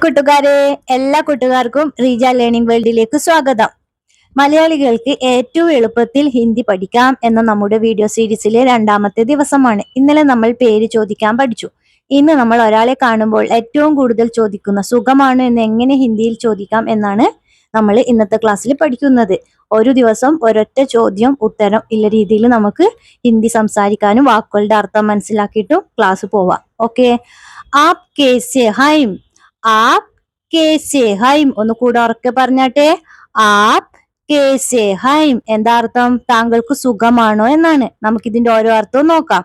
കൂട്ടുകാരെ, എല്ലാ കൂട്ടുകാർക്കും റീജ ലേണിംഗ് വേൾഡിലേക്ക് സ്വാഗതം. മലയാളികൾക്ക് ഏറ്റവും എളുപ്പത്തിൽ ഹിന്ദി പഠിക്കാം എന്ന നമ്മുടെ വീഡിയോ സീരീസിലെ രണ്ടാമത്തെ ദിവസമാണ്. ഇന്നലെ നമ്മൾ പേര് ചോദിക്കാൻ പഠിച്ചു. ഇന്ന് നമ്മൾ ഒരാളെ കാണുമ്പോൾ ഏറ്റവും കൂടുതൽ ചോദിക്കുന്ന സുഖമാണ് എന്ന് എങ്ങനെ ഹിന്ദിയിൽ ചോദിക്കാം എന്നാണ് നമ്മൾ ഇന്നത്തെ ക്ലാസ്സിൽ പഠിക്കുന്നത്. ഒരു ദിവസം ഒരൊറ്റ ചോദ്യം ഉത്തരം ഇല്ല രീതിയിൽ നമുക്ക് ഹിന്ദി സംസാരിക്കാനും വാക്കുകളുടെ അർത്ഥം മനസ്സിലാക്കിയിട്ടും ക്ലാസ് പോവാം. ഓക്കെ, ആപ് കേസെ ഹൈം, ആപ് കേസെ ഹൈം, ഒന്ന് കൂടെ ഉറക്കെ പറഞ്ഞാട്ടെ. ആപ് കേസെ ഹൈം എന്താ അർത്ഥം? താങ്കൾക്ക് സുഖമാണോ എന്നാണ്. നമുക്ക് ഇതിന്റെ ഓരോ അർത്ഥവും നോക്കാം.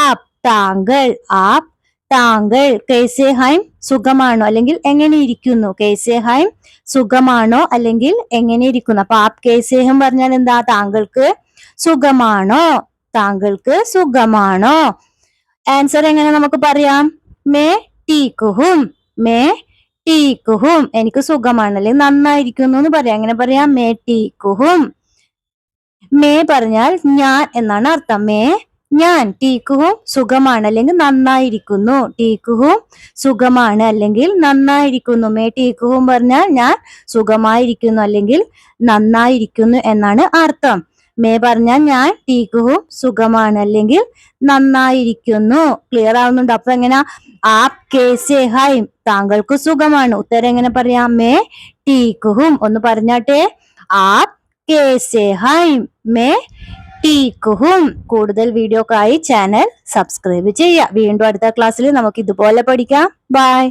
ആപ് താങ്കൾ, ആപ് താങ്കൾ, കേസെ ഹൈം സുഖമാണോ അല്ലെങ്കിൽ എങ്ങനെ ഇരിക്കുന്നു, കേസെ ഹൈം സുഖമാണോ അല്ലെങ്കിൽ എങ്ങനെ ഇരിക്കുന്നു. അപ്പൊ ആപ് കേസെ ഹൈം പറഞ്ഞാൽ എന്താ? താങ്കൾക്ക് സുഖമാണോ, താങ്കൾക്ക് സുഖമാണോ. ആൻസർ എങ്ങനെ നമുക്ക് പറയാം? മേ ടീക്ക് ഹും, മേ ടീക്ക് ഹും, എനിക്ക് സുഖമാണ് അല്ലെങ്കിൽ നന്നായിരിക്കുന്നു എന്ന് പറയാം. എങ്ങനെ പറയാം? മേ ടീക്ക് ഹും. മേ പറഞ്ഞാൽ ഞാൻ എന്നാണ് അർത്ഥം. മേ ഞാൻ, ടീക്ക് ഹും സുഖമാണ് അല്ലെങ്കിൽ നന്നായിരിക്കുന്നു, ടീക്ക് ഹും സുഖമാണ് അല്ലെങ്കിൽ നന്നായിരിക്കുന്നു. മേ ടീക്ക് ഹും പറഞ്ഞാൽ ഞാൻ സുഖമായിരിക്കുന്നു അല്ലെങ്കിൽ നന്നായിരിക്കുന്നു എന്നാണ് അർത്ഥം. മേ പറഞ്ഞാൽ ഞാൻ, ടീക്ക് ഹും സുഖമാണ് അല്ലെങ്കിൽ നന്നായിരിക്കുന്നു. ക്ലിയർ ആവുന്നുണ്ട്? അപ്പൊ എങ്ങനെ? ആപ് കേസെ ഹൈം താങ്കൾക്ക് സുഖമാണ്. ഉത്തരം എങ്ങനെ പറയാം? മേ ടീക്ക് ഹും. ഒന്ന് പറഞ്ഞാട്ടെ. ആപ് കേസെ ഹൈം, മേ ടീക്ക് ഹും. കൂടുതൽ വീഡിയോക്കായി ചാനൽ സബ്സ്ക്രൈബ് ചെയ്യുക. വീണ്ടും അടുത്ത ക്ലാസ്സിൽ നമുക്ക് ഇതുപോലെ പഠിക്കാം. ബൈ.